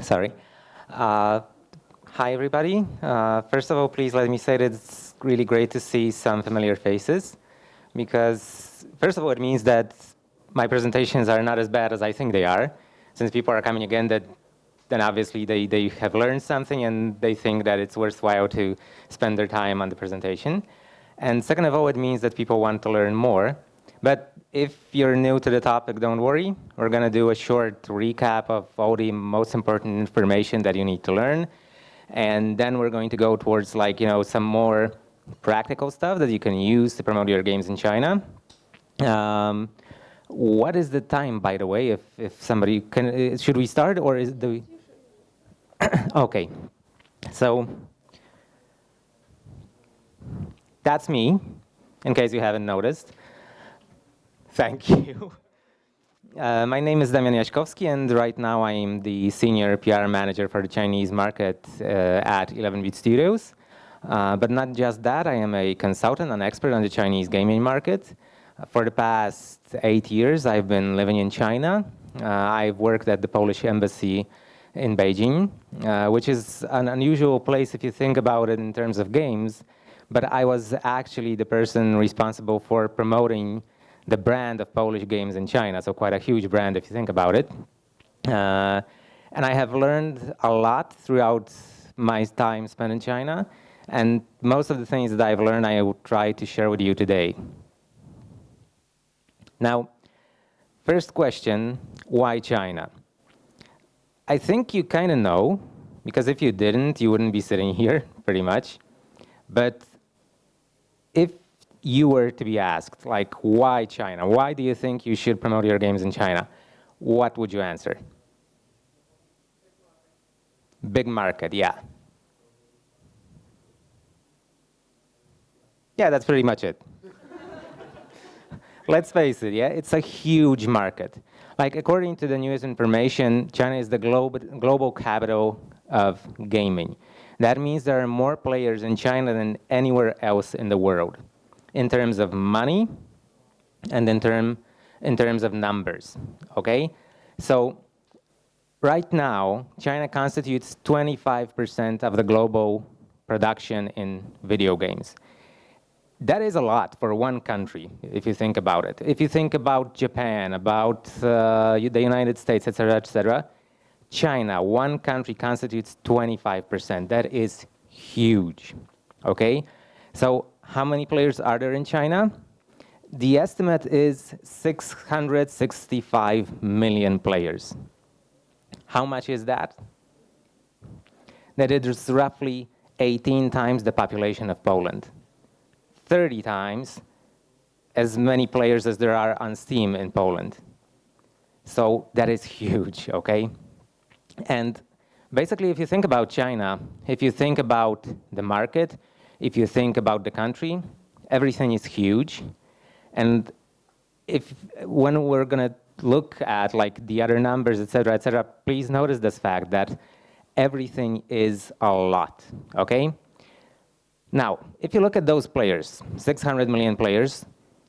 Sorry. Uh, Hi, everybody. First of all, please let me say that it's really great to see some familiar faces because, first of all, it means that my presentations are not as bad as I think they are. Since people are coming again, then obviously they have learned something and they think that it's worthwhile to spend their time on the presentation. And second of all, it means that people want to learn more. But if you're new to the topic, don't worry. We're going to do a short recap of all the most important information that you need to learn. And then we're going to go towards some more practical stuff that you can use to promote your games in China. What is the time, by the way, if somebody can, should we start or is the, okay. So that's me, in case you haven't noticed. Thank you. My name is Damian Jaśkowski, and right now I am the senior PR manager for the Chinese market at 11-Bit Studios. But not just that, I am a consultant and expert on the Chinese gaming market. For the past 8 years, I've been living in China. I've worked at the Polish embassy in Beijing, which is an unusual place if you think about it in terms of games. But I was actually the person responsible for promoting the brand of Polish games in China, so quite a huge brand if you think about it. And I have learned a lot throughout my time spent in China, and most of the things that I've learned I will try to share with you today. Now, first question, why China? I think you kind of know, because if you didn't, you wouldn't be sitting here, pretty much. But if you were to be asked, like, why China? Why do you think you should promote your games in China? What would you answer? Big market, yeah. Yeah, that's pretty much it. Let's face it, yeah, it's a huge market. Like, according to the newest information, China is the global capital of gaming. That means there are more players in China than anywhere else in the world, in terms of money and in terms of numbers, okay? So right now, China constitutes 25% of the global production in video games. That is a lot for one country, if you think about it. If you think about Japan, about the United States, et cetera, China, one country constitutes 25%. That is huge, okay? So how many players are there in China? The estimate is 665 million players. How much is that? That is roughly 18 times the population of Poland. 30 times as many players as there are on Steam in Poland. So that is huge, okay? And basically, if you think about China, if you think about the market, if you think about the country, everything is huge. And when we're going to look at like the other numbers, et cetera, please notice this fact that everything is a lot, okay? Now, if you look at those players, 600 million players,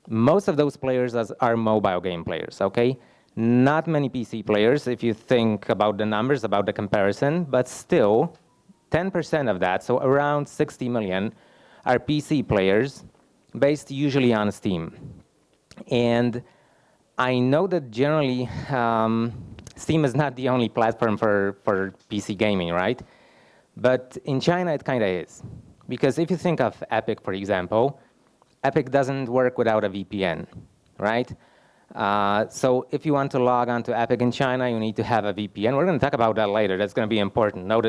most of those players are mobile game players, okay? Not many PC players, if you think about the numbers, about the comparison, but still, 10% of that, so around 60 million, are PC players, based usually on Steam. And I know that generally, Steam is not the only platform for PC gaming, right? But in China, it kind of is. Because if you think of Epic, for example, Epic doesn't work without a VPN, right? So if you want to log on to Epic in China, you need to have a VPN. We're going to talk about that later. That's going to be important. Note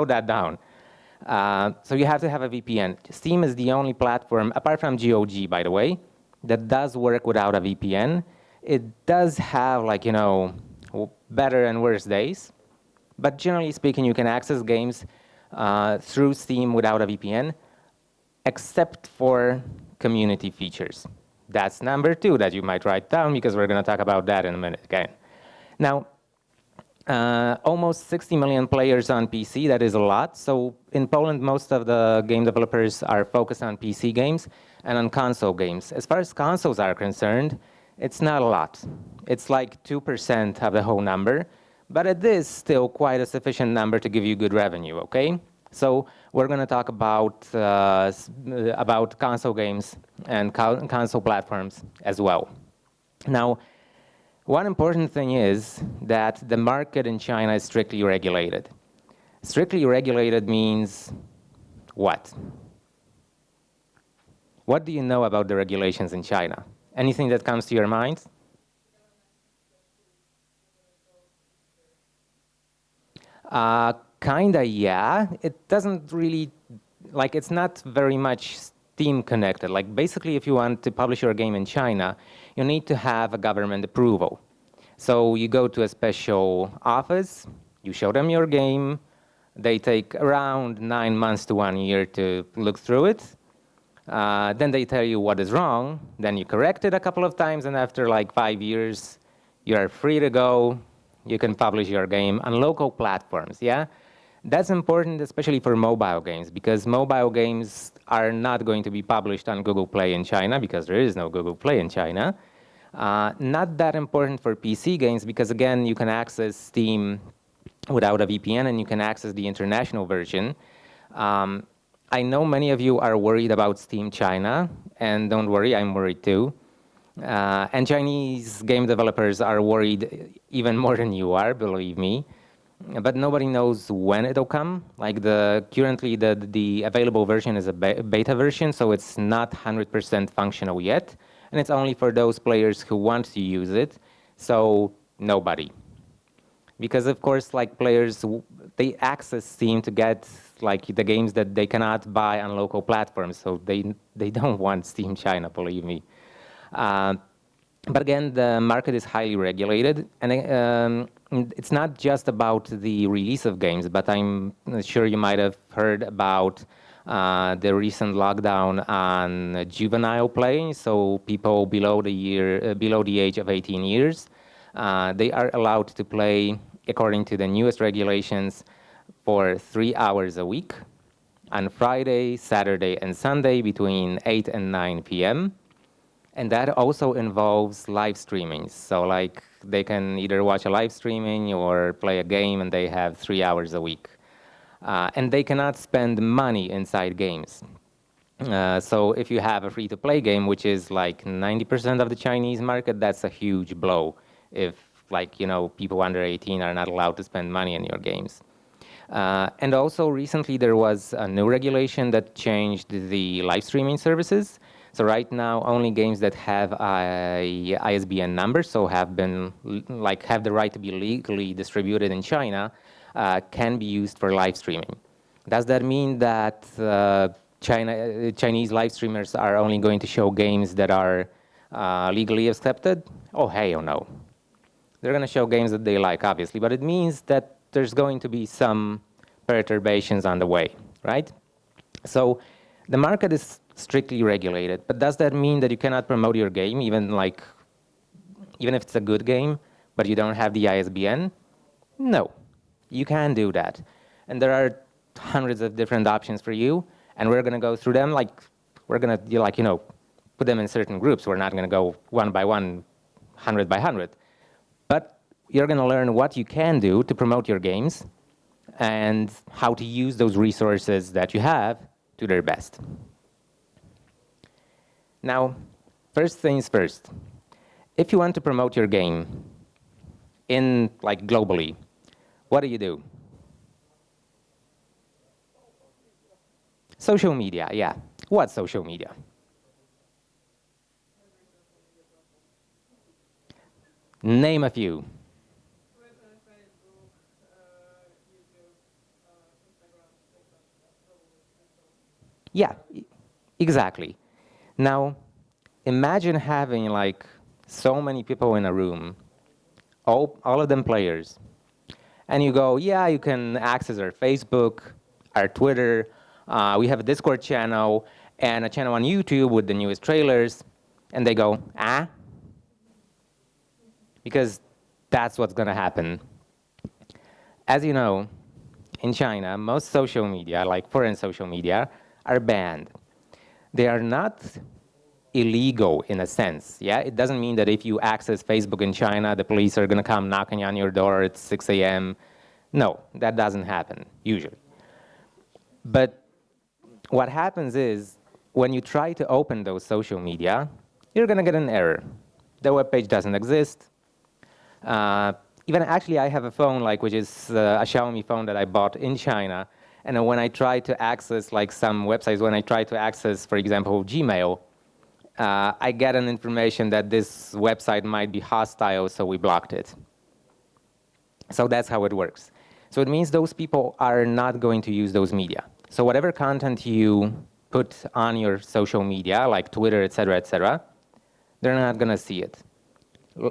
that down. So you have to have a VPN. Steam is the only platform, apart from GOG, by the way, that does work without a VPN. It does have, better and worse days. But generally speaking, you can access games through Steam without a VPN, except for community features. That's number 2 that you might write down because we're going to talk about that in a minute again. Now, almost 60 million players on PC, that is a lot. So in Poland, most of the game developers are focused on PC games and on console games. As far as consoles are concerned, it's not a lot. It's like 2% of the whole number. but it is still quite a sufficient number to give you good revenue, okay? So we're going to talk about console games and console platforms as well. Now, one important thing is that the market in China is strictly regulated. Strictly regulated means what? What do you know about the regulations in China? Anything that comes to your mind? Kinda, yeah. It doesn't really, like, it's not very much Steam connected. Like, basically, if you want to publish your game in China, you need to have a government approval. So you go to a special office, you show them your game, they take around 9 months to 1 year to look through it. Then they tell you what is wrong, then you correct it a couple of times, and after like 5 years, you are free to go. You can publish your game on local platforms, yeah? That's important, especially for mobile games, because mobile games are not going to be published on Google Play in China, because there is no Google Play in China. Not that important for PC games, because again, you can access Steam without a VPN, and you can access the international version. I know many of you are worried about Steam China, and don't worry, I'm worried too. And Chinese game developers are worried even more than you are, believe me. But nobody knows when it'll come. Like currently the available version is a beta version, so it's not 100% functional yet, and it's only for those players who want to use it. So nobody, because of course, like players, they access Steam to get like the games that they cannot buy on local platforms. So they don't want Steam China, believe me. But again, the market is highly regulated, and it's not just about the release of games, but I'm sure you might have heard about the recent lockdown on juvenile play. So people below the age of 18 years, they are allowed to play according to the newest regulations for 3 hours a week on Friday, Saturday, and Sunday between 8 and 9 p.m. And that also involves live streaming. So like they can either watch a live streaming or play a game, and they have 3 hours a week. And they cannot spend money inside games. So if you have a free-to-play game, which is like 90% of the Chinese market, that's a huge blow. If like, you know, people under 18 are not allowed to spend money in your games. And also recently there was a new regulation that changed the live streaming services. So right now, only games that have a ISBN number, so have the right to be legally distributed in China, can be used for live streaming. Does that mean that Chinese live streamers are only going to show games that are legally accepted? Oh, hell no. They're going to show games that they like, obviously, but it means that there's going to be some perturbations on the way, right? So the market is strictly regulated, but does that mean that you cannot promote your game, even if it's a good game, but you don't have the ISBN? No, you can do that. And there are hundreds of different options for you, and we're going to go through them. Like, we're going to, put them in certain groups. We're not going to go one by one, 100 by 100. But you're going to learn what you can do to promote your games and how to use those resources that you have to their best. Now, first things first. If you want to promote your game globally, what do? Social media, yeah. What social media? Name a few. Yeah, exactly. Now, imagine having like so many people in a room, all of them players, and you go, yeah, you can access our Facebook, our Twitter, we have a Discord channel, and a channel on YouTube with the newest trailers, and they go, because that's what's gonna happen. As you know, in China, most social media, like foreign social media, are banned. They are not illegal in a sense. Yeah, it doesn't mean that if you access Facebook in China, the police are going to come knocking on your door at 6 a.m. No, that doesn't happen usually. But what happens is when you try to open those social media, you're going to get an error. The web page doesn't exist. Even actually, I have a phone which is a Xiaomi phone that I bought in China. And when I try to access some websites, when I try to access, for example, Gmail, I get an information that this website might be hostile, so we blocked it. So that's how it works. So it means those people are not going to use those media. So whatever content you put on your social media, like Twitter, et cetera, they're not going to see it.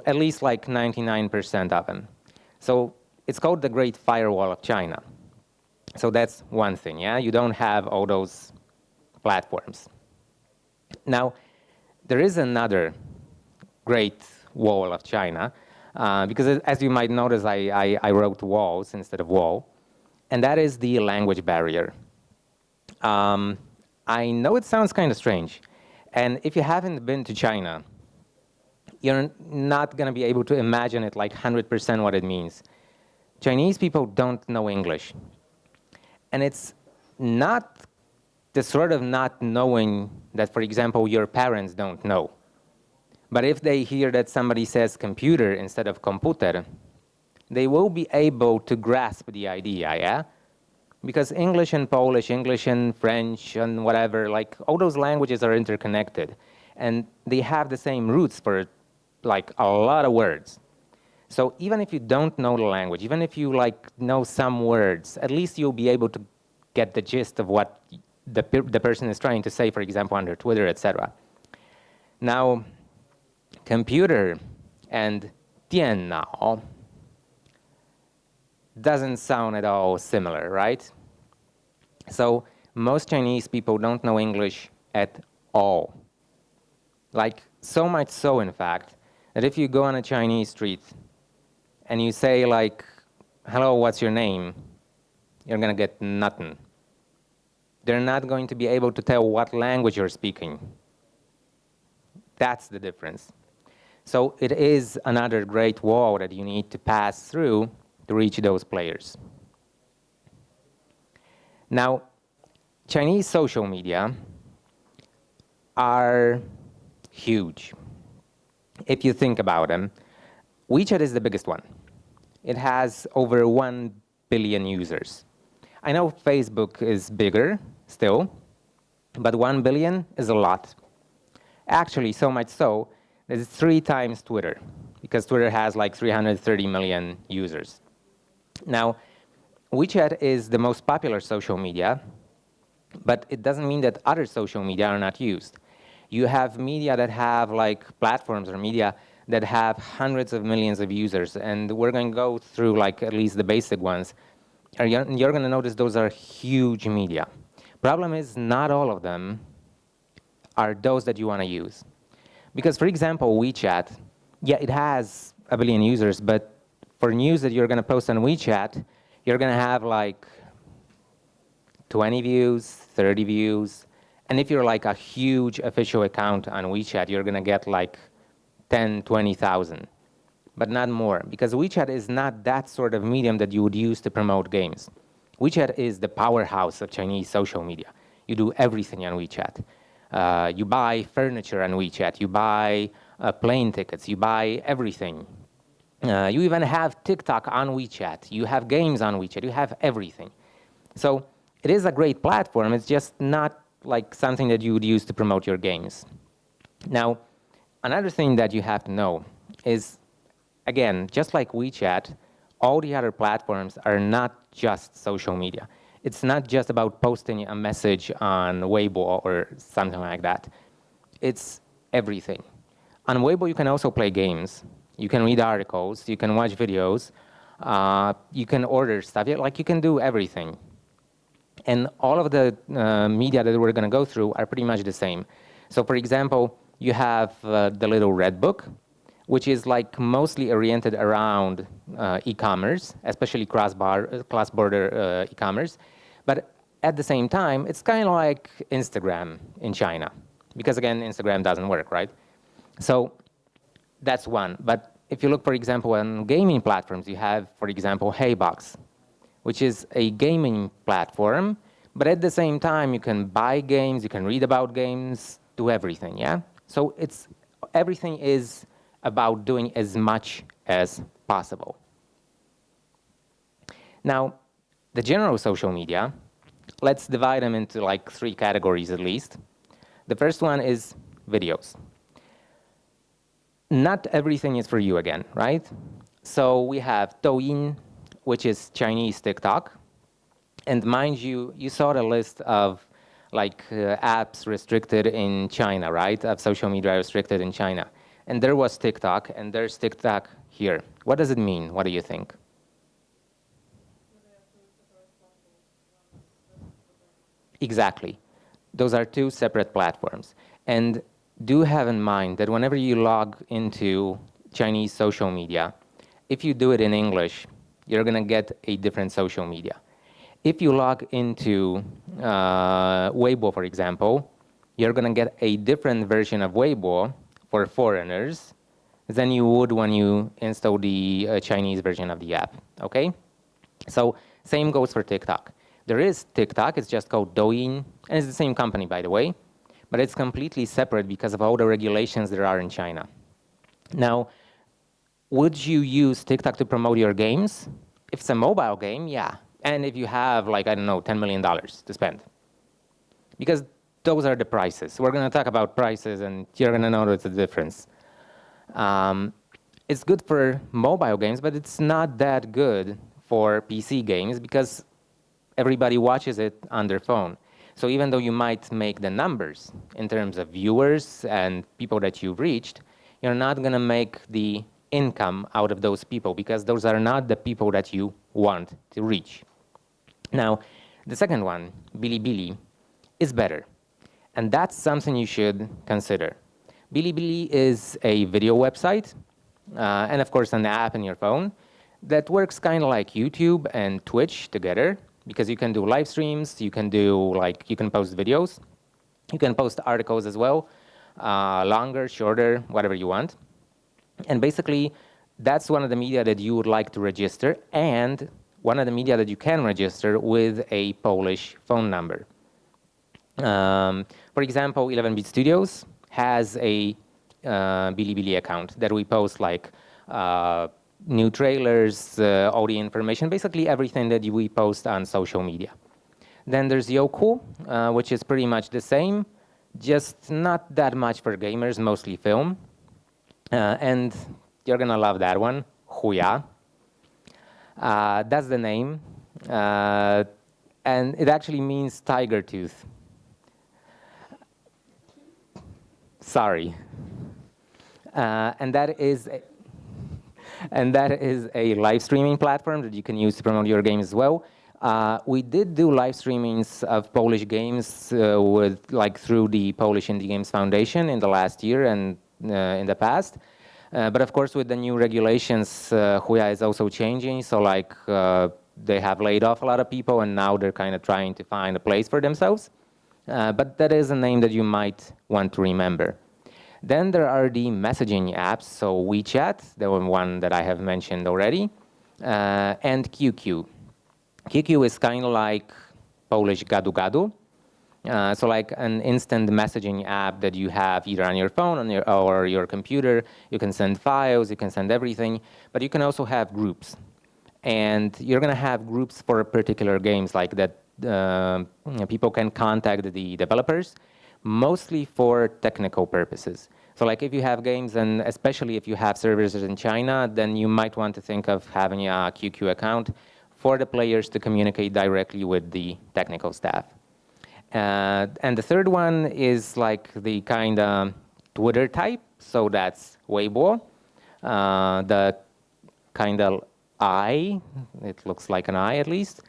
At least 99% of them. So it's called the Great Firewall of China. So that's one thing, yeah? You don't have all those platforms. Now, there is another Great Wall of China, because as you might notice, I wrote walls instead of wall, and that is the language barrier. I know it sounds kind of strange, and if you haven't been to China, you're not going to be able to imagine it 100% what it means. Chinese people don't know English. And it's not the sort of not knowing that, for example, your parents don't know. But if they hear that somebody says computer instead of computer, they will be able to grasp the idea, yeah? Because English and Polish, English and French and whatever, all those languages are interconnected. And they have the same roots for a lot of words. So even if you don't know the language, even if you know some words, at least you'll be able to get the gist of what the person is trying to say, for example, under Twitter, etc. Now, computer and 电脑 doesn't sound at all similar, right? So most Chinese people don't know English at all. So much so, in fact, that if you go on a Chinese street and you say hello, what's your name? You're going to get nothing. They're not going to be able to tell what language you're speaking. That's the difference. So it is another great wall that you need to pass through to reach those players. Now, Chinese social media are huge. If you think about them, WeChat is the biggest one. It has over 1 billion users. I know Facebook is bigger still, but 1 billion is a lot. Actually, so much so that it's 3 times Twitter, because Twitter has 330 million users. Now, WeChat is the most popular social media, but it doesn't mean that other social media are not used. You have media that have platforms or media that have hundreds of millions of users, and we're going to go through at least the basic ones. You're going to notice those are huge media. Problem is, not all of them are those that you want to use. Because, for example, WeChat, yeah, it has 1 billion users, but for news that you're going to post on WeChat, you're going to have 20 views, 30 views. And if you're a huge official account on WeChat, you're going to get 10, 20,000, but not more, because WeChat is not that sort of medium that you would use to promote games. WeChat is the powerhouse of Chinese social media. You do everything on WeChat. You buy furniture on WeChat. You buy plane tickets. You buy everything. You even have TikTok on WeChat. You have games on WeChat. You have everything. So it is a great platform. It's just not something that you would use to promote your games. Now, another thing that you have to know is, again, just like WeChat, all the other platforms are not just social media. It's not just about posting a message on Weibo or something like that. It's everything. On Weibo, you can also play games. You can read articles. You can watch videos. You can order stuff. You can do everything. And all of the media that we're going to go through are pretty much the same. So, for example, you have the little red book, which is mostly oriented around e-commerce, especially cross-border e-commerce. But at the same time, it's kind of like Instagram in China. because again, Instagram doesn't work, right? So that's one. But if you look, for example, on gaming platforms, you have, for example, HeyBox, which is a gaming platform, but at the same time, you can buy games, you can read about games, do everything, yeah? So everything is about doing as much as possible. Now, the general social media, let's divide them into like 3 categories at least. The first one is videos. Not everything is for you again, right? So we have Douyin, which is Chinese TikTok. And mind you, you saw the list of like apps restricted in China, right? Of social media restricted in China. And there was TikTok, and there's TikTok here. What does it mean? What do you think? Exactly. Those are 2 separate platforms. And do have in mind that whenever you log into Chinese social media, if you do it in English, you're going to get a different social media. If you log into Weibo, for example, you're going to get a different version of Weibo for foreigners than you would when you install the Chinese version of the app, okay? So same goes for TikTok. There is TikTok, it's just called Douyin, and it's the same company, by the way, but it's completely separate because of all the regulations there are in China. Now, would you use TikTok to promote your games? If it's a mobile game, yeah. And if you have, like, I don't know, $10 million to spend. Because those are the prices. We're going to talk about prices, and you're going to notice the difference. It's good for mobile games, but it's not that good for PC games because everybody watches it on their phone. So even though you might make the numbers in terms of viewers and people that you've reached, you're not going to make the income out of those people because those are not the people that you want to reach. Now, the second one, Bilibili, is better. And that's something you should consider. Bilibili is a video website, and of course an app in your phone that works kind of like YouTube and Twitch together because you can do live streams, you can post videos, you can post articles as well, longer, shorter, whatever you want. And basically, that's one of the media that you would like to register, and one of the media that you can register with a Polish phone number. For example, 11-Bit Studios has a Bilibili account that we post like new trailers, all the information, basically everything that we post on social media. Then there's Youku, which is pretty much the same, just not that much for gamers, mostly film. And you're going to love that one, Huya. That's the name. And it actually means tiger tooth. Sorry. And that is a live streaming platform that you can use to promote your games as well. We did do live streamings of Polish games through the Polish Indie Games Foundation in the last year and in the past. But of course, with the new regulations, Huya is also changing. So they have laid off a lot of people, and now they're kind of trying to find a place for themselves. But that is a name that you might want to remember. Then there are the messaging apps, so WeChat, the one that I have mentioned already, and QQ. QQ is kind of like Polish gadu-gadu, so like an instant messaging app that you have either on your phone or your computer. You can send files, you can send everything, but you can also have groups. And you're going to have groups for particular games like that. People can contact the developers, mostly for technical purposes. So like if you have games, and especially if you have servers in China, then you might want to think of having a QQ account for the players to communicate directly with the technical staff. And the third one is like the kind of Twitter type. So that's Weibo, the kind of eye. It looks like an eye at least.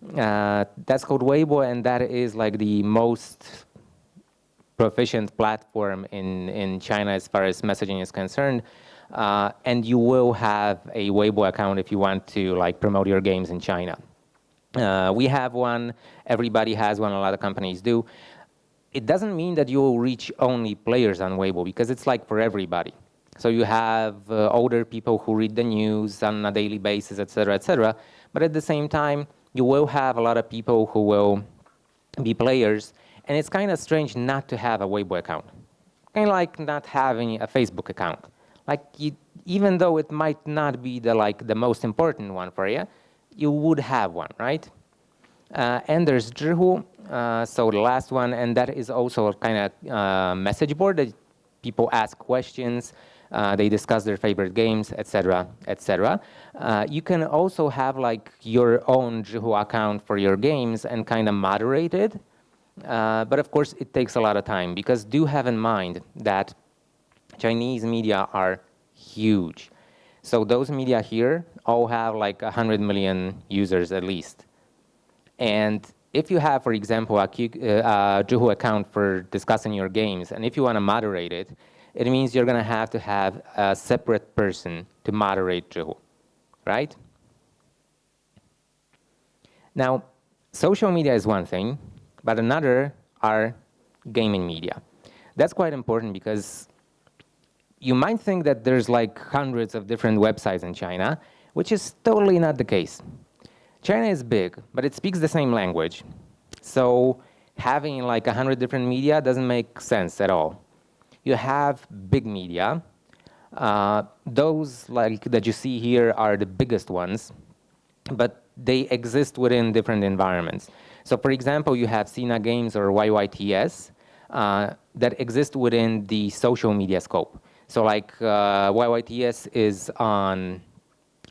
That's called Weibo, and that is like the most proficient platform in China as far as messaging is concerned. And you will have a Weibo account if you want to promote your games in China. We have one. Everybody has one. A lot of companies do. it doesn't mean that you will reach only players on Weibo, because it's like for everybody. So you have older people who read the news on a daily basis, etc., etc. But at the same time, you will have a lot of people who will be players, and it's kind of strange not to have a Weibo account. Kind of like not having a Facebook account. Like even though it might not be the most important one for you, you would have one, right? And there's Zhihu, so the last one, and that is also a kind of message board that people ask questions, they discuss their favorite games, etc., etc. You can also have like your own Zhihu account for your games and kind of moderate it. But of course, it takes a lot of time, because do have in mind that Chinese media are huge. So those media here all have like 100 million users at least. And if you have, for example, a Zhihu account for discussing your games, and if you want to moderate it, it means you're going to have a separate person to moderate Zhihu, right? Now, social media is one thing, but another are gaming media. That's quite important, because you might think that there's like hundreds of different websites in China, which is totally not the case. China is big, but it speaks the same language. So having like 100 different media doesn't make sense at all. You have big media. Those like that you see here are the biggest ones, but they exist within different environments. So for example, you have Sina Games or YYTS that exist within the social media scope. So like YYTS is on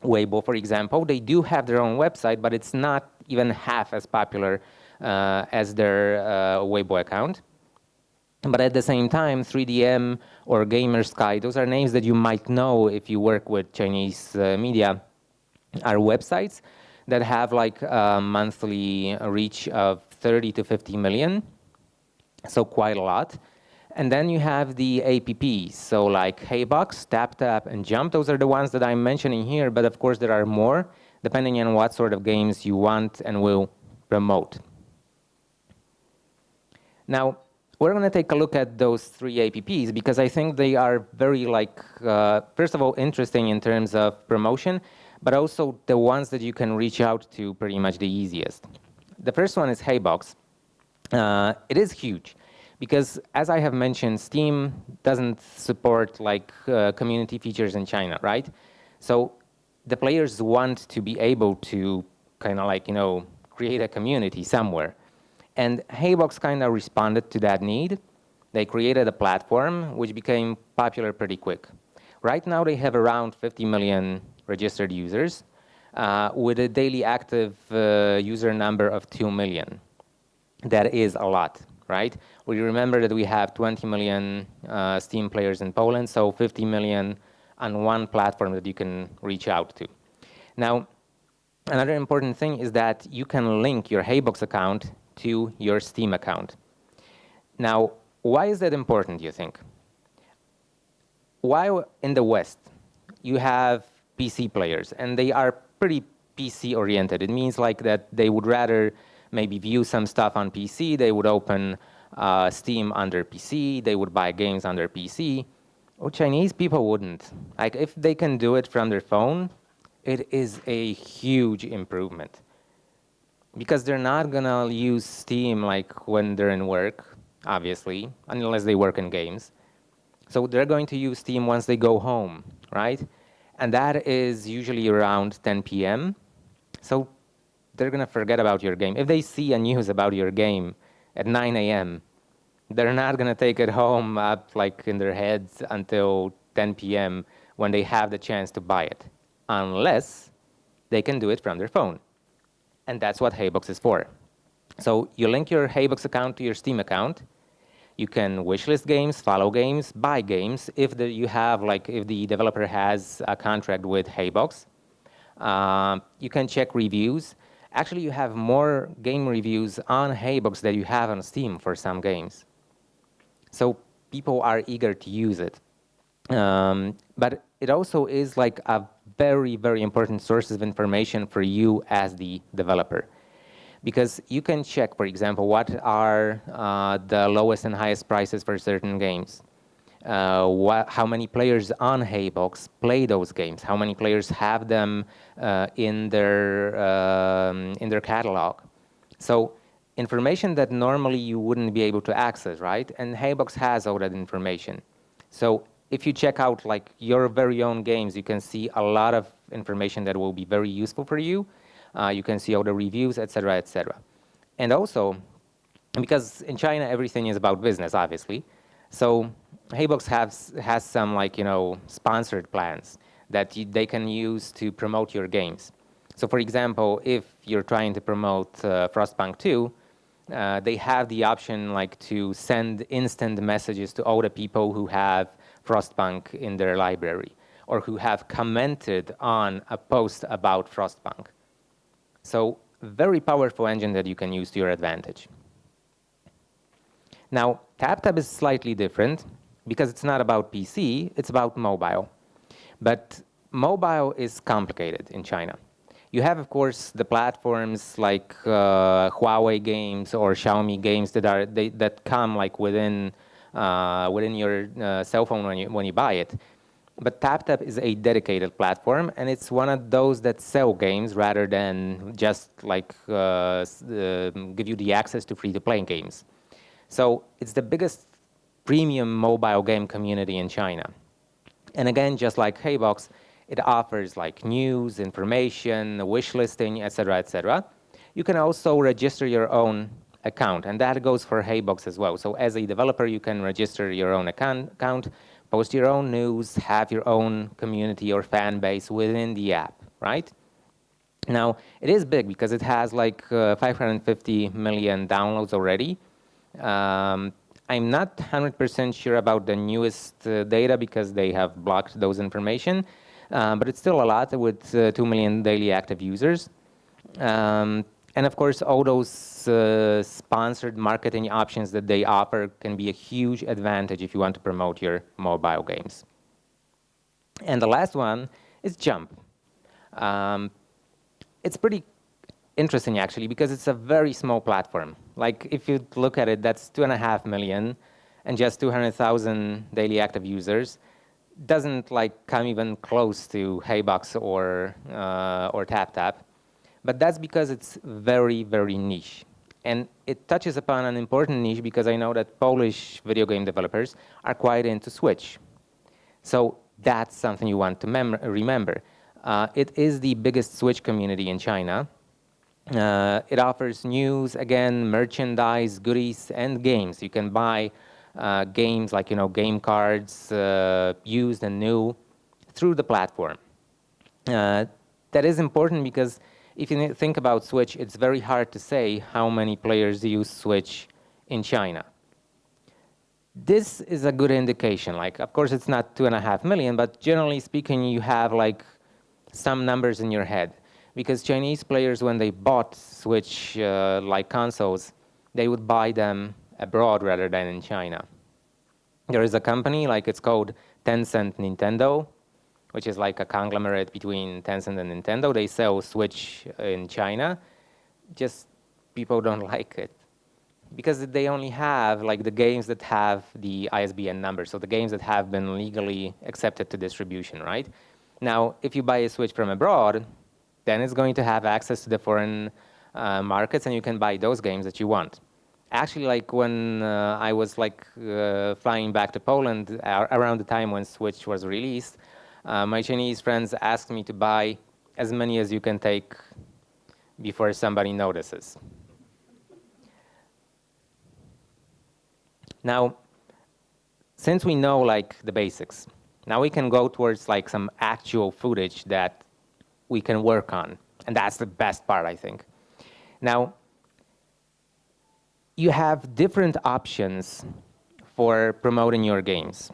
Weibo, for example. They do have their own website, but it's not even half as popular as their Weibo account. But at the same time, 3DM or Gamer Sky, those are names that you might know if you work with Chinese media, are websites that have like a monthly reach of 30 to 50 million, so quite a lot. And then you have the apps, so like HeyBox, TapTap, and Jump. Those are the ones that I'm mentioning here, but of course there are more, depending on what sort of games you want and will promote. Now, we're going to take a look at those three apps, because I think they are very, first of all, interesting in terms of promotion, but also the ones that you can reach out to pretty much the easiest. The first one is HeyBox. It is huge, because as I have mentioned, Steam doesn't support community features in China, right? So the players want to be able to kind of create a community somewhere. And HeyBox kind of responded to that need. They created a platform which became popular pretty quick. Right now they have around 50 million registered users with a daily active user number of 2 million. That is a lot, right? We remember that we have 20 million Steam players in Poland, so 50 million on one platform that you can reach out to. Now, another important thing is that you can link your HeyBox account to your Steam account. Now, why is that important, you think? While in the West, you have PC players, and they are pretty PC-oriented. It means like that they would rather maybe view some stuff on PC, they would open Steam under PC, they would buy games under PC. Well, Chinese people wouldn't. Like, if they can do it from their phone, it is a huge improvement. Because they're not gonna use Steam like when they're in work, obviously, unless they work in games. So they're going to use Steam once they go home, right? And that is usually around 10 p.m. So they're gonna forget about your game. If they see a news about your game at 9 a.m., they're not gonna take it home up like in their heads until 10 p.m. when they have the chance to buy it, unless they can do it from their phone. And that's what HeyBox is for. So you link your HeyBox account to your Steam account. You can wishlist games, follow games, buy games if if the developer has a contract with HeyBox. You can check reviews. Actually, you have more game reviews on HeyBox than you have on Steam for some games. So people are eager to use it. But it also is like a very, very important source of information for you as the developer. because you can check, for example, what are the lowest and highest prices for certain games. How many players on HeyBox play those games? How many players have them in their catalog? So information that normally you wouldn't be able to access, right? And HeyBox has all that information. So if you check out like your very own games, you can see a lot of information that will be very useful for you. You can see all the reviews, etc., etc. And also, because in China everything is about business, obviously. So HeyBox has some like sponsored plans that they can use to promote your games. So for example, if you're trying to promote Frostpunk 2, they have the option like to send instant messages to all the people who have Frostpunk in their library or who have commented on a post about Frostpunk. So very powerful engine that you can use to your advantage. Now, TapTap is slightly different because it's not about PC, it's about mobile. But mobile is complicated in China. You have, of course, the platforms like Huawei games or Xiaomi games that come like within your cell phone when you buy it. But TapTap is a dedicated platform, and it's one of those that sell games rather than just like give you the access to free-to-play games. So it's the biggest premium mobile game community in China. And again, just like HeyBox, it offers like news, information, wish listing, etc., etc. You can also register your own account, and that goes for HeyBox as well. So as a developer, you can register your own account, post your own news, have your own community or fan base within the app, right? Now, it is big because it has like 550 million downloads already. I'm not 100% sure about the newest data because they have blocked those information, but it's still a lot with 2 million daily active users. And of course, all those sponsored marketing options that they offer can be a huge advantage if you want to promote your mobile games. And the last one is Jump. It's pretty interesting actually because it's a very small platform. Like if you look at it, that's 2.5 million and just 200,000 daily active users. Doesn't like come even close to HeyBox or TapTap. But that's because it's very, very niche. And it touches upon an important niche because I know that Polish video game developers are quite into Switch. So that's something you want to remember. It is the biggest Switch community in China. It offers news, again, merchandise, goodies, and games. You can buy games like game cards, used and new, through the platform. That is important because if you think about Switch, it's very hard to say how many players use Switch in China. This is a good indication. Like, of course, it's not 2.5 million, but generally speaking, you have like some numbers in your head. Because Chinese players, when they bought Switch like consoles, they would buy them abroad rather than in China. There is a company, like it's called Tencent Nintendo, which is like a conglomerate between Tencent and Nintendo. They sell Switch in China. Just people don't like it. Because they only have like the games that have the ISBN number, so the games that have been legally accepted to distribution, right? Now, if you buy a Switch from abroad, then it's going to have access to the foreign markets, and you can buy those games that you want. Actually, like when I was like flying back to Poland around the time when Switch was released, my Chinese friends asked me to buy as many as you can take before somebody notices. Now, since we know like the basics, now we can go towards like some actual footage that we can work on. And that's the best part, I think. Now, you have different options for promoting your games.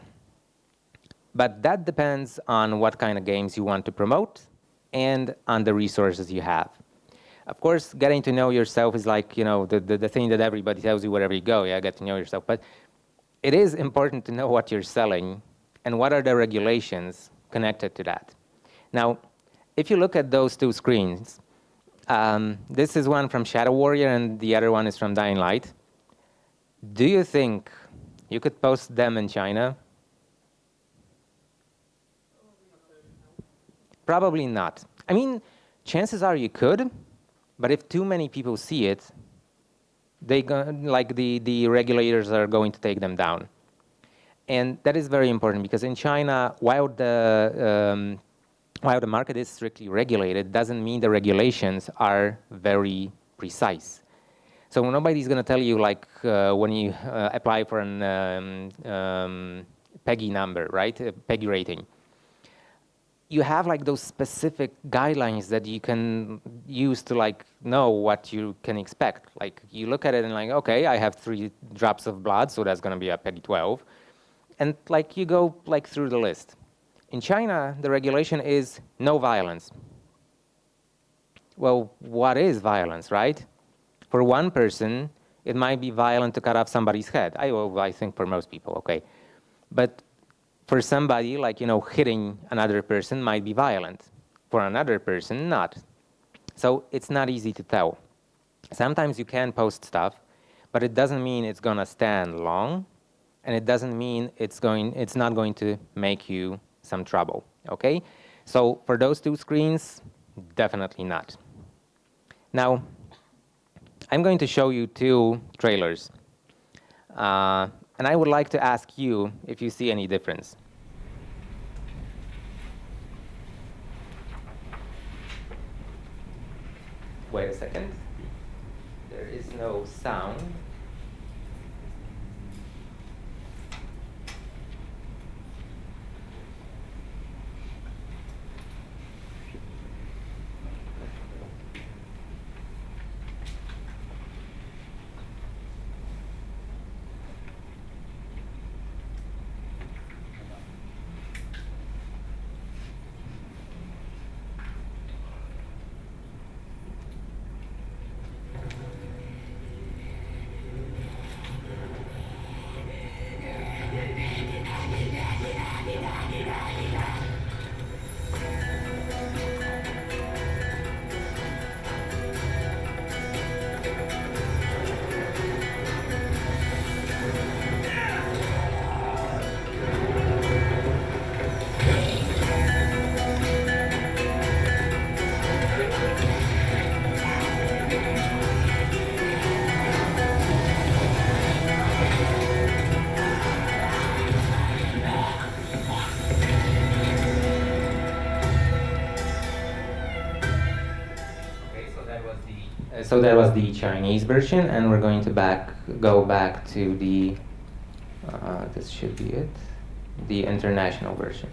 But that depends on what kind of games you want to promote and on the resources you have. Of course, getting to know yourself is like, the thing that everybody tells you wherever you go, yeah, get to know yourself. But it is important to know what you're selling and what are the regulations connected to that. Now, if you look at those two screens, This is one from Shadow Warrior, and the other one is from Dying Light. Do you think you could post them in China? Probably not. I mean, chances are you could, but if too many people see it, the regulators are going to take them down. And that is very important because in China, while the market is strictly regulated, doesn't mean the regulations are very precise. So nobody's going to tell you when you apply for an PEGI number, right? A PEGI rating. You have those specific guidelines that you can use to know what you can expect. You look at it and okay, I have 3 drops of blood, so that's going to be a PEGI 12. And you go through the list. In China, the regulation is no violence. Well, what is violence, right? For one person, it might be violent to cut off somebody's head. I think for most people, okay. But for somebody, hitting another person might be violent. For another person, not. So it's not easy to tell. Sometimes you can post stuff, but it doesn't mean it's going to stand long, and it doesn't mean it's not going to make you some trouble, okay? So for those 2 screens, definitely not. Now, I'm going to show you 2 trailers. And I would like to ask you if you see any difference. Wait a second. There is no sound. So that was the Chinese version, and we're going to go back to the, this should be it, the international version.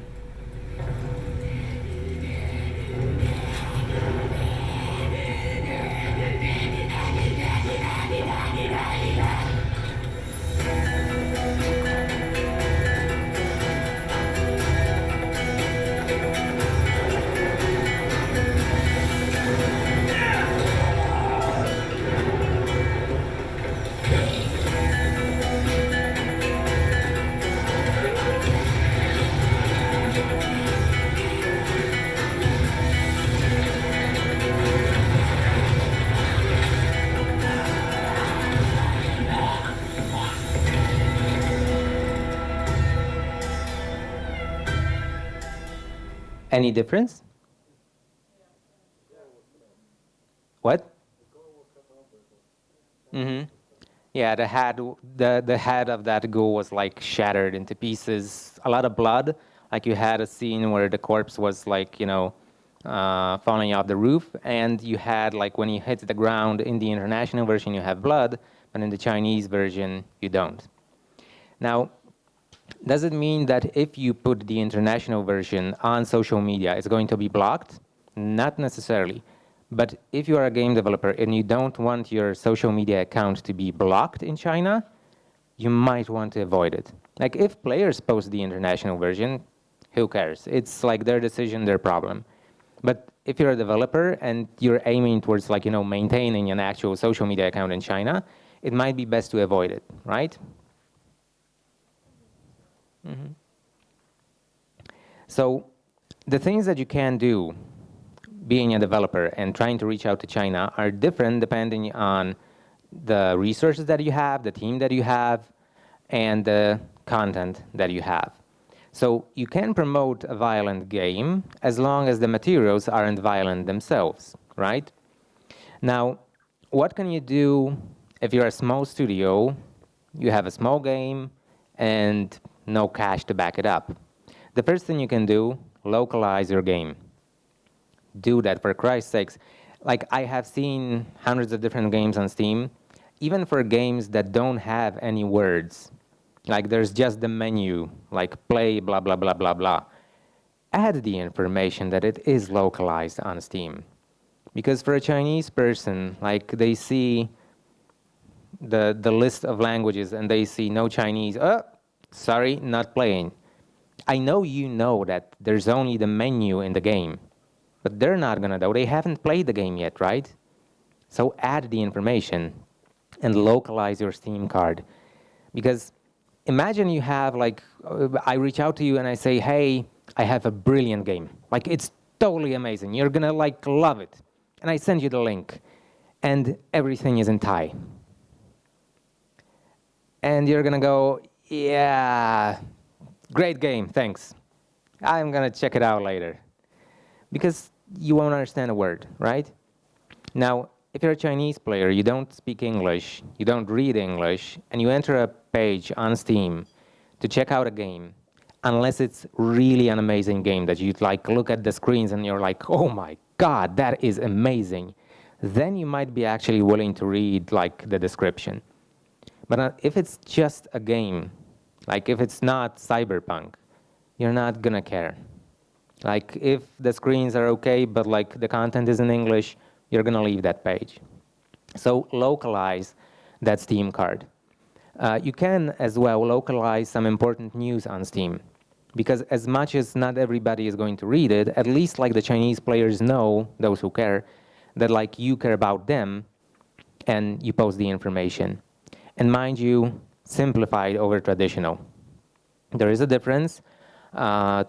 Any difference? What? Mm-hmm. Yeah, the head of that ghoul was shattered into pieces. A lot of blood. You had a scene where the corpse was falling off the roof, and you had when he hits the ground in the international version you have blood, but in the Chinese version you don't. Now, does it mean that if you put the international version on social media, it's going to be blocked? Not necessarily. But if you are a game developer and you don't want your social media account to be blocked in China, you might want to avoid it. If players post the international version, who cares? It's their decision, their problem. But if you're a developer and you're aiming towards maintaining an actual social media account in China, it might be best to avoid it, right? Mm-hmm. So the things that you can do being a developer and trying to reach out to China are different depending on the resources that you have, the team that you have, and the content that you have. So you can promote a violent game as long as the materials aren't violent themselves, right? Now, what can you do if you're a small studio, you have a small game, and no cash to back it up? The first thing you can do, localize your game. Do that, for Christ's sakes. Like, I have seen hundreds of different games on Steam, even for games that don't have any words. Like, there's just the menu, like play, blah, blah, blah, blah, blah. Add the information that it is localized on Steam. Because for a Chinese person, like, they see the list of languages and they see no Chinese, oh, sorry, not playing. I know you know that there's only the menu in the game, but they're not gonna know. They haven't played the game yet, right? So add the information and localize your Steam card. Because imagine you have, like, I reach out to you and I say, hey, I have a brilliant game. Like, it's totally amazing. You're gonna, like, love it. And I send you the link. And everything is in Thai. And you're gonna go, yeah, great game, thanks. I'm gonna check it out later. Because you won't understand a word, right? Now, if you're a Chinese player, you don't speak English, you don't read English, and you enter a page on Steam to check out a game, unless it's really an amazing game that you'd like look at the screens and you're like, oh my God, that is amazing, then you might be actually willing to read, like, the description. But if it's just a game, like if it's not Cyberpunk, you're not gonna care. Like, if the screens are okay, but like the content is in English, you're gonna leave that page. So localize that Steam card. You can as well localize some important news on Steam, because as much as not everybody is going to read it, at least like the Chinese players know, those who care, that like you care about them and you post the information. And mind you, simplified over traditional. There is a difference.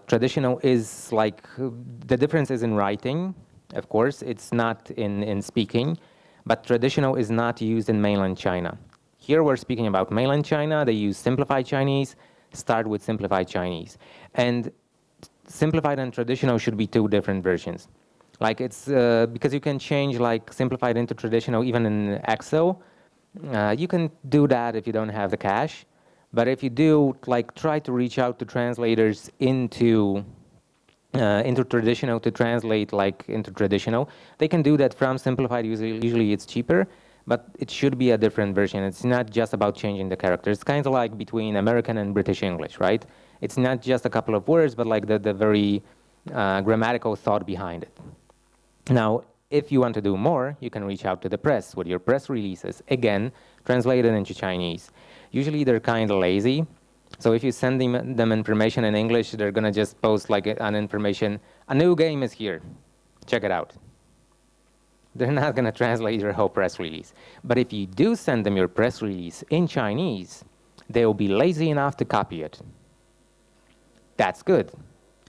Traditional is like, the difference is in writing, of course, it's not in speaking, but traditional is not used in mainland China. Here we're speaking about mainland China, they use simplified Chinese, start with simplified Chinese. And simplified and traditional should be two different versions. Like, it's, because you can change like simplified into traditional even in Excel. You can do that if you don't have the cash. But if you do, like, try to reach out to translators into traditional to translate like into traditional. They can do that from simplified. Usually it's cheaper, but it should be a different version. It's not just about changing the characters. It's kind of like between American and British English, right? It's not just a couple of words, but like the very grammatical thought behind it. Now, if you want to do more, you can reach out to the press with your press releases. Again, translated into Chinese. Usually they're kind of lazy. So if you send them information in English, they're going to just post like an information, a new game is here, check it out. They're not going to translate your whole press release. But if you do send them your press release in Chinese, they will be lazy enough to copy it. That's good,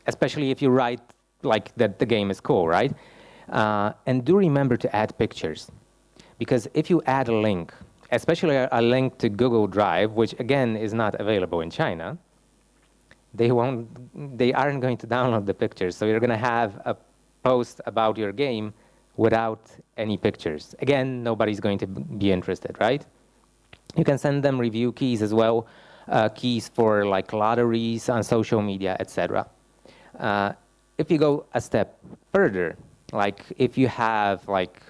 especially if you write like that the game is cool, right? And do remember to add pictures, because if you add a link, especially a link to Google Drive, which again is not available in China, they aren't going to download the pictures. So you're going to have a post about your game without any pictures. Again, nobody's going to be interested, right? You can send them review keys as well, keys for like lotteries on social media, etc. If you go a step further, like if you have like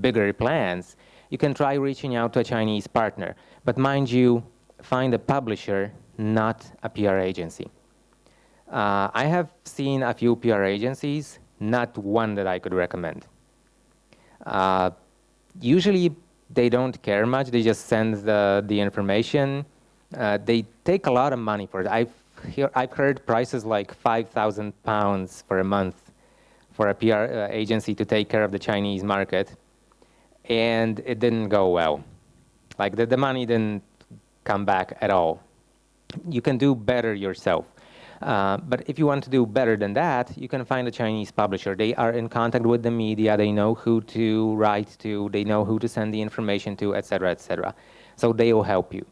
bigger plans, you can try reaching out to a Chinese partner. But mind you, find a publisher, not a PR agency. I have seen a few PR agencies, not one that I could recommend. Usually they don't care much, they just send the information. They take a lot of money for it. I've heard prices like £5,000 for a month for a PR agency to take care of the Chinese market. And it didn't go well. Like the money didn't come back at all. You can do better yourself. But if you want to do better than that, you can find a Chinese publisher. They are in contact with the media. They know who to write to. They know who to send the information to, et cetera, et cetera. So they will help you.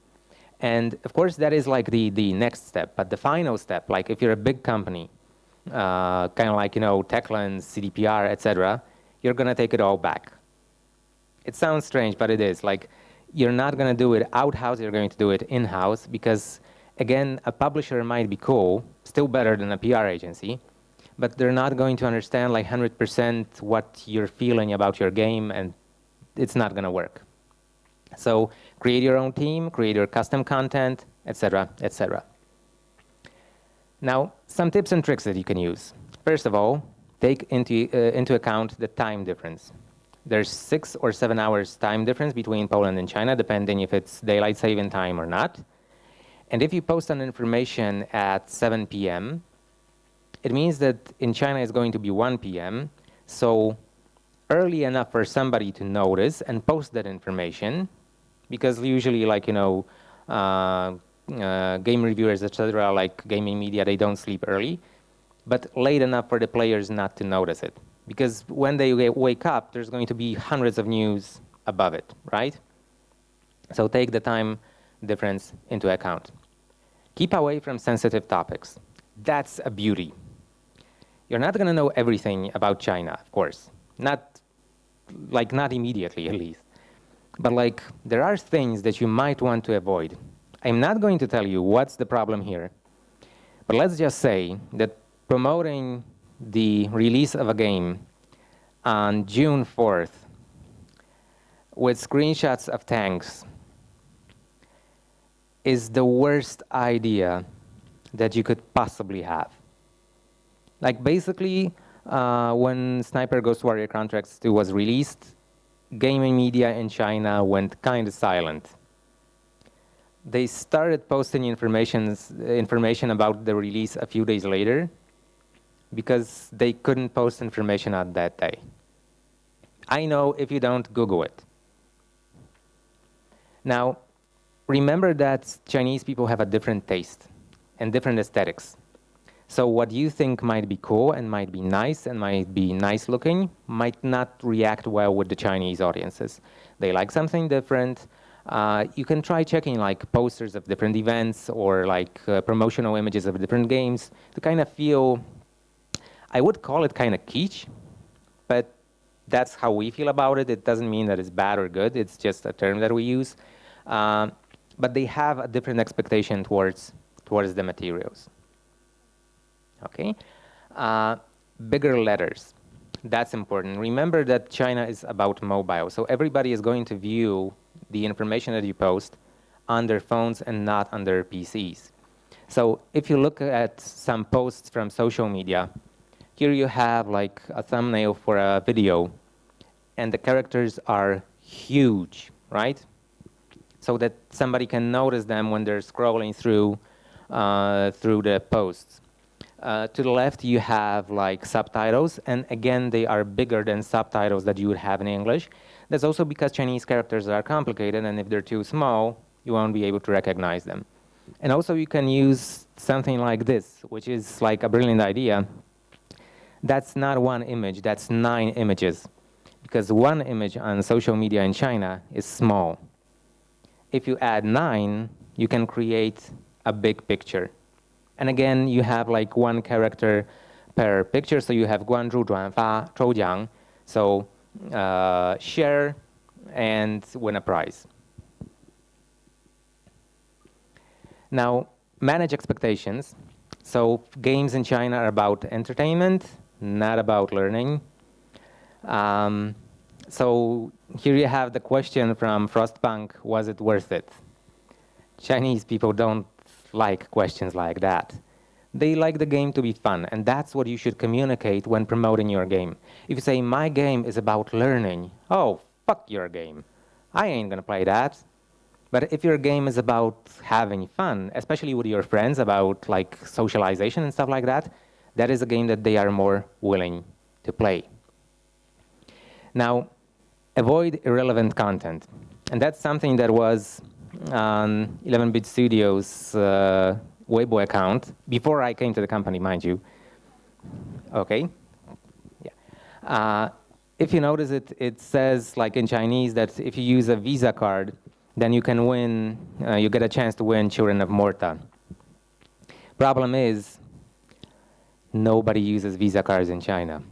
And of course, that is like the next step. But the final step, like if you're a big company, kind of like, Techland, CDPR, et cetera, you're going to take it all back. It sounds strange, but it is. Like, you're not going to do it out-house, you're going to do it in-house because, again, a publisher might be cool, still better than a PR agency, but they're not going to understand like 100% what you're feeling about your game, and it's not going to work. So create your own team, create your custom content, etc., etc. Now, some tips and tricks that you can use. First of all, take into account the time difference. There's 6 or 7 hours time difference between Poland and China, depending if it's daylight saving time or not. And if you post an information at 7 p.m., it means that in China it's going to be 1 p.m., so early enough for somebody to notice and post that information, because usually, like, game reviewers, etc., like gaming media, they don't sleep early, but late enough for the players not to notice it. Because when they wake up, there's going to be hundreds of news above it, right? So take the time difference into account. Keep away from sensitive topics. That's a beauty. You're not going to know everything about China, of course. Not immediately, at least. But like, there are things that you might want to avoid. I'm not going to tell you what's the problem here, but let's just say that promoting the release of a game on June 4th with screenshots of tanks is the worst idea that you could possibly have. Like, basically, when Sniper Ghost Warrior Contracts 2 was released, gaming media in China went kind of silent. They started posting information about the release a few days later because they couldn't post information on that day. I know if you don't, Google it. Now, remember that Chinese people have a different taste and different aesthetics. So what you think might be cool and might be nice looking might not react well with the Chinese audiences. They like something different. You can try checking like posters of different events or like promotional images of different games to kind of feel, I would call it kind of kitsch, but that's how we feel about it. It doesn't mean that it's bad or good. It's just a term that we use. But they have a different expectation towards the materials. Okay, bigger letters. That's important. Remember that China is about mobile, so everybody is going to view the information that you post on their phones and not on their PCs. So if you look at some posts from social media, here you have like a thumbnail for a video, and the characters are huge, right? So that somebody can notice them when they're scrolling through the posts. To the left, you have like subtitles, and again, they are bigger than subtitles that you would have in English. That's also because Chinese characters are complicated, and if they're too small, you won't be able to recognize them. And also, you can use something like this, which is like a brilliant idea. That's not one image, that's 9 images, because one image on social media in China is small. If you add 9, you can create a big picture. And again, you have like 1 character per picture, so you have 关注转发抽奖, so share and win a prize. Now, manage expectations. So games in China are about entertainment, not about learning. So here you have the question from Frostpunk, was it worth it? Chinese people don't like questions like that. They like the game to be fun, and that's what you should communicate when promoting your game. If you say, my game is about learning, oh, fuck your game. I ain't gonna play that. But if your game is about having fun, especially with your friends, about like socialization and stuff like that, that is a game that they are more willing to play. Now, avoid irrelevant content. And that's something that was on 11-Bit Studios Weibo account, before I came to the company, mind you. Okay. Yeah. If you notice it says like in Chinese that if you use a Visa card, then you can win, you get a chance to win Children of Morta. Problem is, nobody uses Visa cards in China.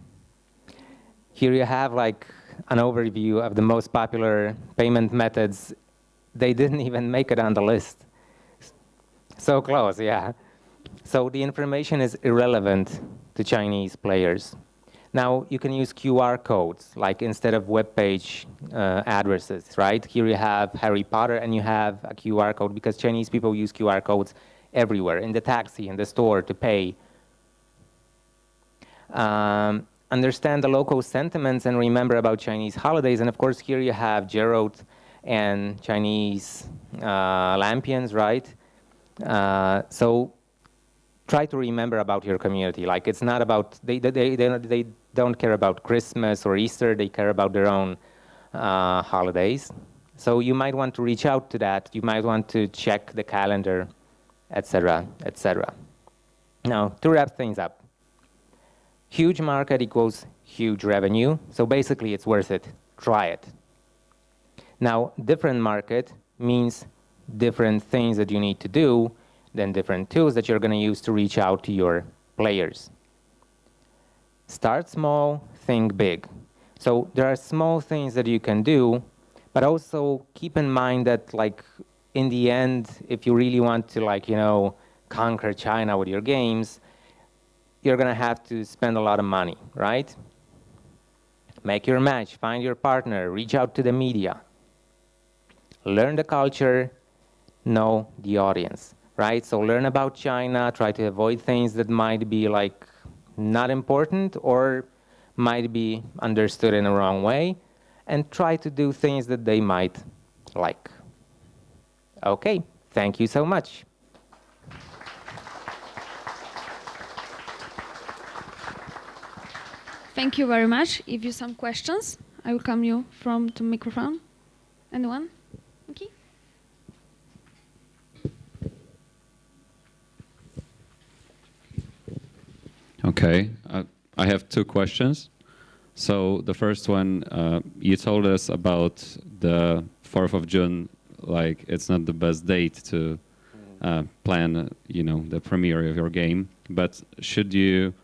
Here you have like an overview of the most popular payment methods. They didn't even make it on the list. So close, yeah. So the information is irrelevant to Chinese players. Now you can use QR codes, like instead of web page addresses, right? Here you have Harry Potter and you have a QR code because Chinese people use QR codes everywhere, in the taxi, in the store, to pay. Understand the local sentiments and remember about Chinese holidays. And of course, here you have Gerald and Chinese lampions, right? So try to remember about your community. Like it's not about, they don't care about Christmas or Easter, they care about their own holidays. So you might want to reach out to that. You might want to check the calendar, etc., etc. Now, to wrap things up. Huge market equals huge revenue. So basically, it's worth it. Try it. Now, different market means different things that you need to do, then different tools that you're going to use to reach out to your players. Start small, think big. So there are small things that you can do, but also keep in mind that, like, in the end, if you really want to, like, you know, conquer China with your games, you're going to have to spend a lot of money, right? Make your match, find your partner, reach out to the media. Learn the culture, know the audience, right? So learn about China, try to avoid things that might be like not important or might be understood in the wrong way, and try to do things that they might like. Okay, thank you so much. Thank you very much. If you some questions, I will come you from the microphone. Anyone? Okay. Okay, I have two questions. So the first one, you told us about the 4th of June, like it's not the best date to plan, you know, the premiere of your game. But should you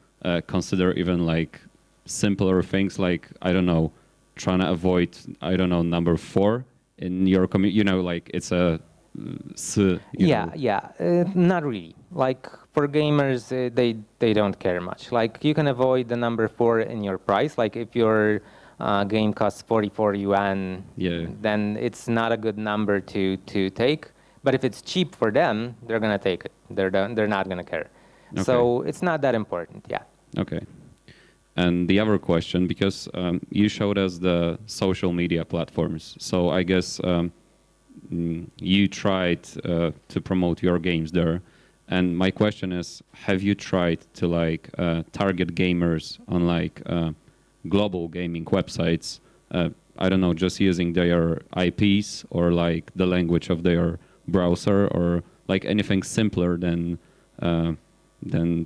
consider even like simpler things, like I don't know, trying to avoid number 4 in your community? You know, like it's a not really. Like for gamers, they don't care much. Like you can avoid the number 4 in your price. Like if your game costs 44 yuan, then it's not a good number to take. But if it's cheap for them, they're gonna take it. They're not gonna care. Okay. So it's not that important. Yeah. Okay. And the other question, because you showed us the social media platforms, so I guess you tried to promote your games there. And my question is, have you tried to like target gamers on like global gaming websites? I don't know, just using their IPs or like the language of their browser, or like anything simpler than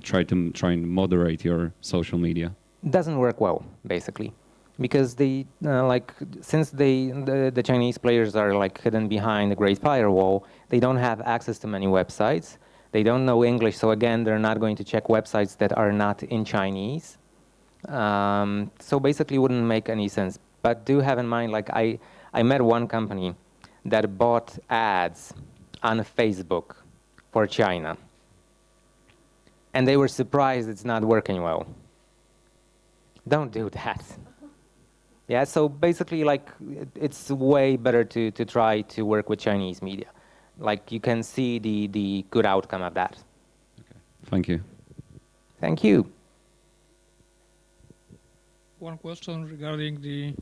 try and moderate your social media? Doesn't work well, basically, because they since the Chinese players are like hidden behind the Great Firewall, they don't have access to many websites. They don't know English, so again, they're not going to check websites that are not in Chinese. So basically, wouldn't make any sense. But do have in mind, like I met one company that bought ads on Facebook for China, and they were surprised it's not working well. Don't do that. Yeah, so basically, like, it's way better to try to work with Chinese media. Like, you can see the good outcome of that. Okay. Thank you. Thank you. One question regarding the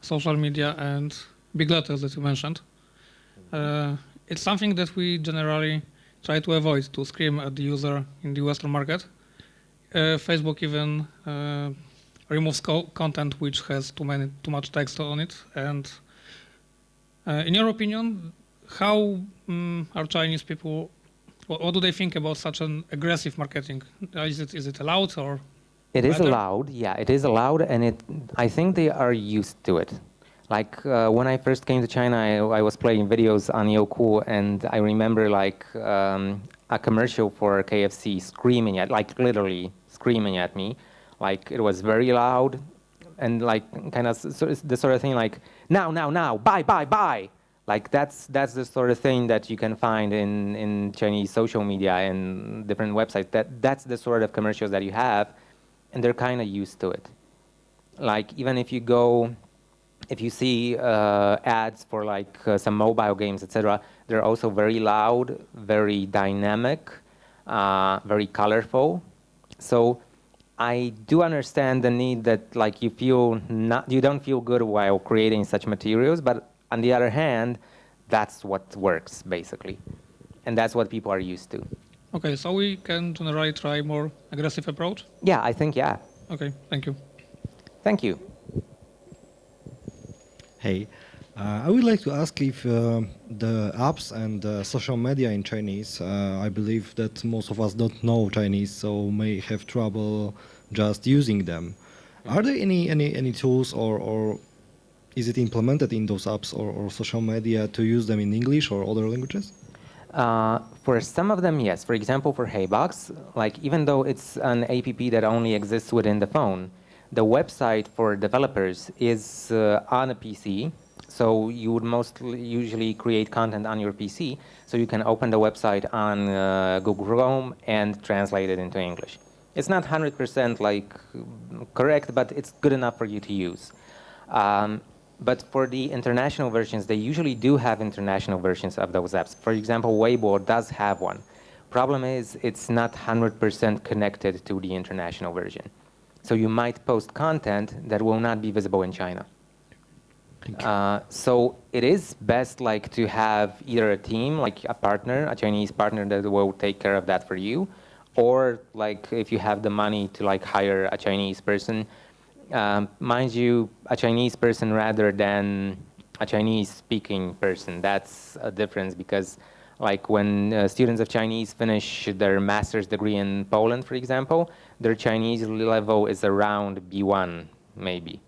social media and big letters that you mentioned. It's something that we generally try to avoid, to scream at the user in the Western market. Facebook even removes content which has too much text on it. And in your opinion, how are Chinese people What do they think about such an aggressive marketing? Is it allowed or? It is better? allowed, yeah, it is allowed, and I think they are used to it. Like when I first came to China, I was playing videos on Youku, and I remember like a commercial for KFC screaming like literally screaming at me, like it was very loud, and like kind of the sort of thing like now, buy. Like that's the sort of thing that you can find in Chinese social media and different websites. That's the sort of commercials that you have, and they're kind of used to it. Like even if you see ads for like some mobile games, etc., they're also very loud, very dynamic, very colorful. So I do understand the need that like you don't feel good while creating such materials, but on the other hand, that's what works basically, and that's what people are used to. Okay, so we can generally try more aggressive approach? Yeah, I think yeah. Okay, thank you. Thank you. Hey, I would like to ask if the apps and social media in Chinese, I believe that most of us don't know Chinese, so may have trouble just using them. Are there any tools or is it implemented in those apps or social media to use them in English or other languages? For some of them, yes. For example, for HeyBox, like even though it's an app that only exists within the phone, the website for developers is on a PC. So you would usually create content on your PC. So you can open the website on Google Chrome and translate it into English. It's not 100% like correct, but it's good enough for you to use. But for the international versions, they usually do have international versions of those apps. For example, Weibo does have one. Problem is, it's not 100% connected to the international version. So you might post content that will not be visible in China. So it is best like to have either a team, like a partner, a Chinese partner that will take care of that for you, or like if you have the money to like hire a Chinese person. Mind you, a Chinese person rather than a Chinese-speaking person. That's a difference because, like, when students of Chinese finish their master's degree in Poland, for example, their Chinese level is around B1, maybe.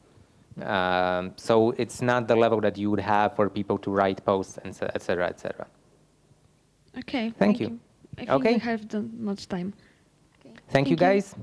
So it's not the level that you would have for people to write posts, and et cetera, et cetera. Okay. Thank you. I think Okay. we have done much time. Okay. Thank you, guys.